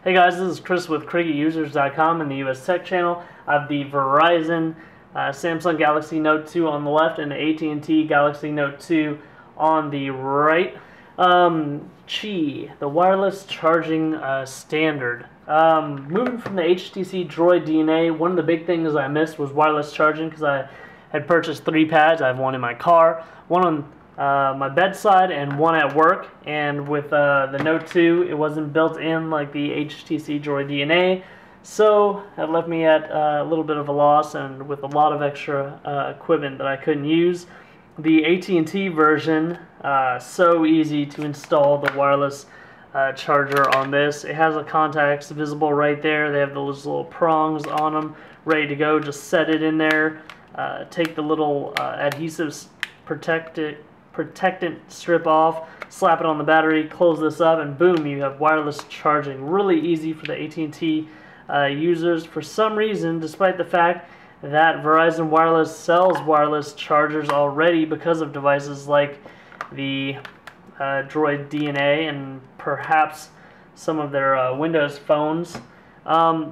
Hey guys, this is Chris with CricketUsers.com and the US Tech channel. I have the Verizon Samsung Galaxy Note 2 on the left and the AT&T Galaxy Note 2 on the right. The wireless charging standard. Moving from the HTC Droid DNA, one of the big things I missed was wireless charging because I had purchased 3 pads. I have one in my car, one on my bedside, and one at work. And with the Note 2, it wasn't built in like the HTC Droid DNA, so that left me at a little bit of a loss and with a lot of extra equipment that I couldn't use. The AT&T version, so easy to install the wireless charger on this. It has the contacts visible right there. They have those little prongs on them ready to go. Just set it in there, take the little adhesive protectant strip off, slap it on the battery, close this up, and boom, you have wireless charging. Really easy for the AT&T users. For some reason, despite the fact that Verizon Wireless sells wireless chargers already because of devices like the Droid DNA and perhaps some of their Windows phones,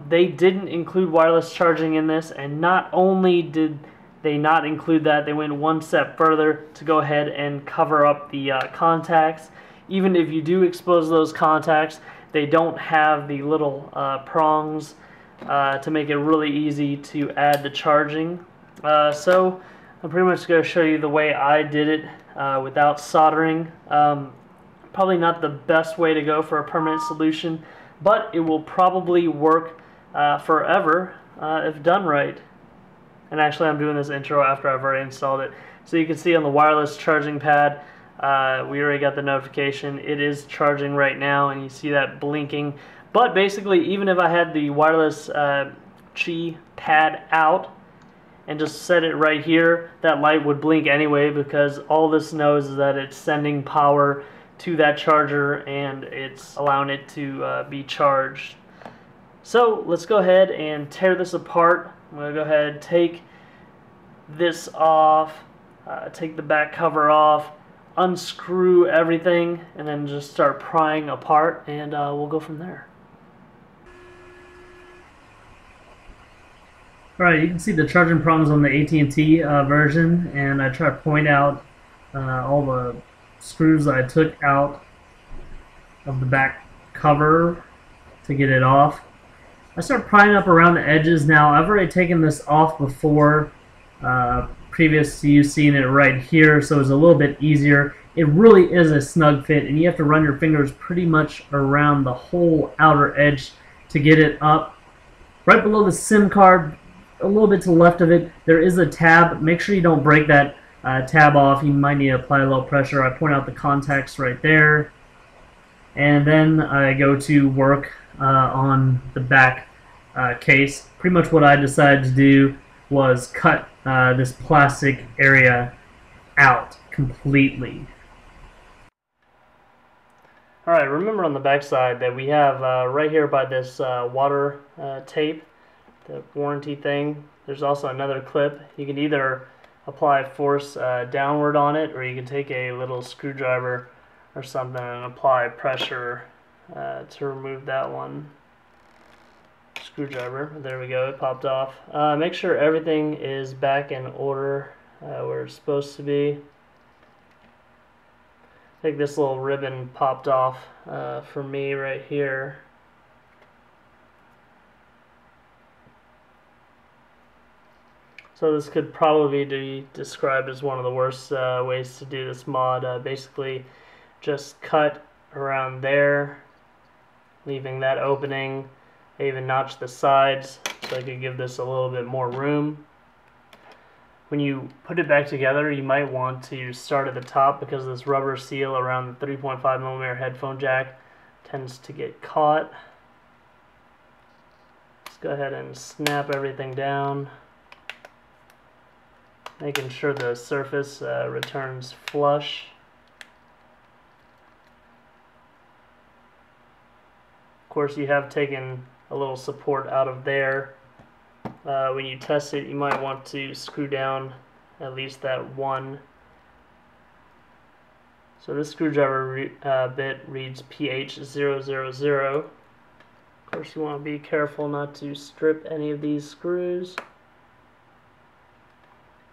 they didn't include wireless charging in this. And not only did they not include that, they went one step further to go ahead and cover up the contacts. Even if you do expose those contacts, they don't have the little prongs to make it really easy to add the charging. So I'm pretty much going to show you the way I did it without soldering. Probably not the best way to go for a permanent solution, but it will probably work forever if done right. And actually, I'm doing this intro after I've already installed it. So you can see on the wireless charging pad, we already got the notification. It is charging right now, and you see that blinking. But basically, even if I had the wireless Qi pad out and just set it right here, that light would blink anyway, because all this knows is that it's sending power to that charger and it's allowing it to be charged. So let's go ahead and tear this apart. I'm going to go ahead and take this off, take the back cover off, unscrew everything, and then just start prying apart, and we'll go from there. Alright, you can see the charging problems on the AT&T version, and I try to point out all the screws I took out of the back cover to get it off. I start prying up around the edges now. I've already taken this off before, previous to you seeing it right here, so it's a little bit easier. It really is a snug fit, and you have to run your fingers pretty much around the whole outer edge to get it up. Right below the SIM card, a little bit to the left of it, there is a tab. Make sure you don't break that tab off. You might need to apply a little pressure. I point out the contacts right there, and then I go to work on the back case. Pretty much what I decided to do was cut this plastic area out completely. Alright, remember on the back side that we have right here by this water tape, the warranty thing, there's also another clip. You can either apply force downward on it, or you can take a little screwdriver or something and apply pressure to remove that one. Screwdriver, there we go, it popped off. Make sure everything is back in order where it's supposed to be. I think this little ribbon popped off for me right here. So this could probably be described as one of the worst ways to do this mod. Basically just cut around there, leaving that opening. I even notched the sides so I could give this a little bit more room. When you put it back together, you might want to start at the top, because this rubber seal around the 3.5mm headphone jack tends to get caught. Let's go ahead and snap everything down, making sure the surface returns flush. Of course, you have taken a little support out of there. When you test it, you might want to screw down at least that one. So this screwdriver bit reads pH 000. Of course, you want to be careful not to strip any of these screws.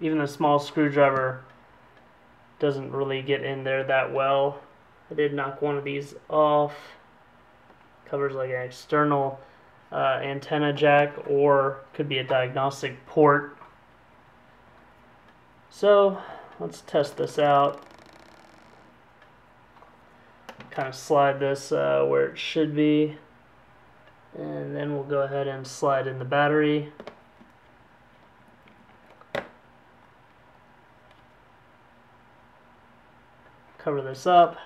Even a small screwdriver doesn't really get in there that well. I did knock one of these off. Covers like an external antenna jack, or could be a diagnostic port. So let's test this out. Kind of slide this where it should be, and then we'll go ahead and slide in the battery. Cover this up.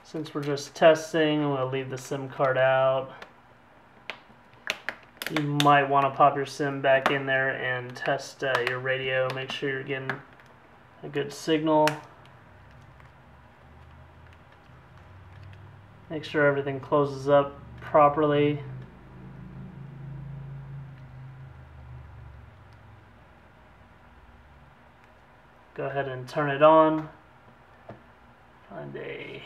Since we're just testing, I'm going to leave the SIM card out. You might want to pop your SIM back in there and test your radio. Make sure you're getting a good signal. Make sure everything closes up properly. Go ahead and turn it on. Find a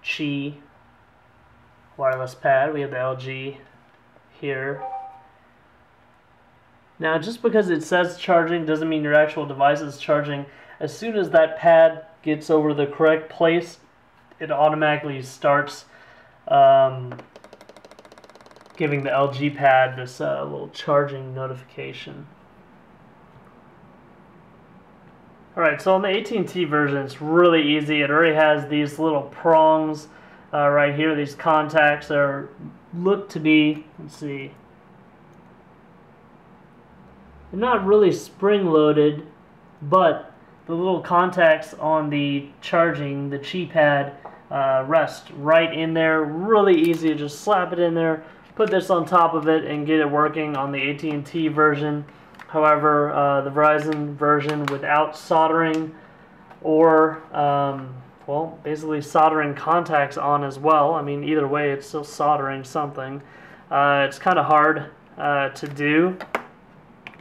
Qi wireless pad. We have the LG here. Now, just because it says charging doesn't mean your actual device is charging. As soon as that pad gets over the correct place, it automatically starts giving the LG pad this little charging notification. Alright, so on the AT&T version, it's really easy. It already has these little prongs right here, these contacts that look to be, let's see, they're not really spring-loaded, but the little contacts on the charging, the Qi pad, rest right in there. Really easy to just slap it in there, put this on top of it, and get it working on the AT&T version. However, the Verizon version without soldering or, well, basically soldering contacts on as well. I mean, either way, it's still soldering something. It's kind of hard to do.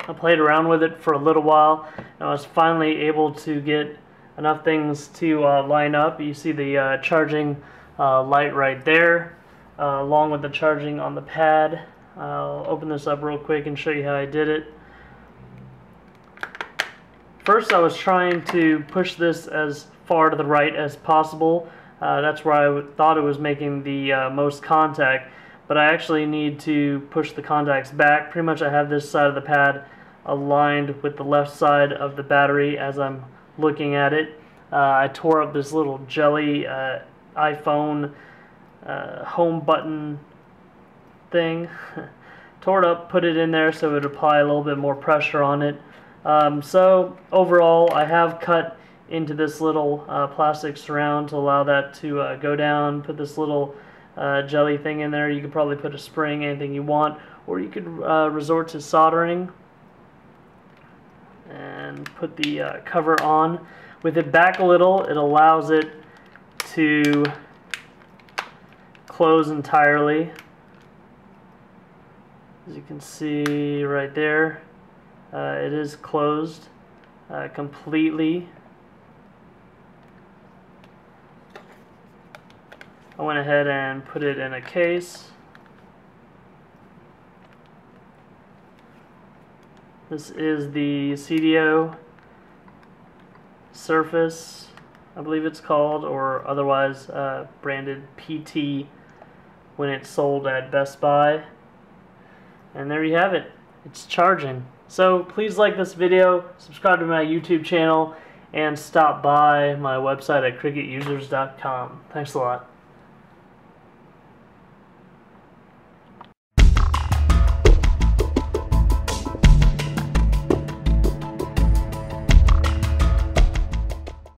I played around with it for a little while, and I was finally able to get enough things to line up. You see the charging light right there, along with the charging on the pad. I'll open this up real quick and show you how I did it. First, I was trying to push this as far to the right as possible. That's where I thought it was making the most contact, but I actually need to push the contacts back. Pretty much I have this side of the pad aligned with the left side of the battery as I'm looking at it. I tore up this little jelly iPhone home button thing. Tore it up, put it in there so it would apply a little bit more pressure on it. So overall, I have cut into this little plastic surround to allow that to go down. Put this little jelly thing in there. You could probably put a spring, anything you want, or you could resort to soldering and put the cover on. With it back a little, it allows it to close entirely. As you can see right there, it is closed completely. I went ahead and put it in a case. This is the CDO Surface, I believe it's called, or otherwise branded PT when it's sold at Best Buy. And there you have it. It's charging. So please like this video, subscribe to my YouTube channel, and stop by my website at cricketusers.com. Thanks a lot.